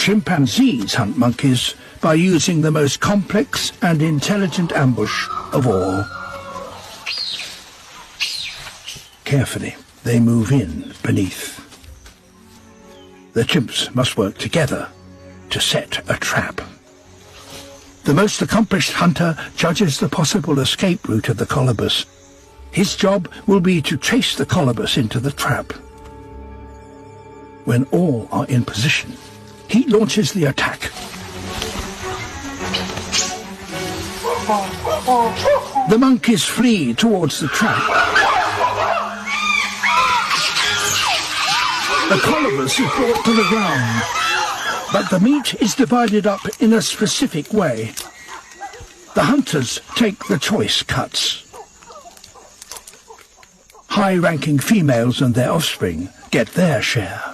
Chimpanzees hunt monkeys by using the most complex and intelligent ambush of all. Carefully, they move in beneath. The chimps must work together to set a trap. The most accomplished hunter judges the possible escape route of the colobus. His job will be to chase the colobus into the trap. When all are in position, he launches the attack. The monkeys flee towards the trap. The colobus is brought to the ground, but the meat is divided up in a specific way. The hunters take the choice cuts. High-ranking females and their offspring get their share.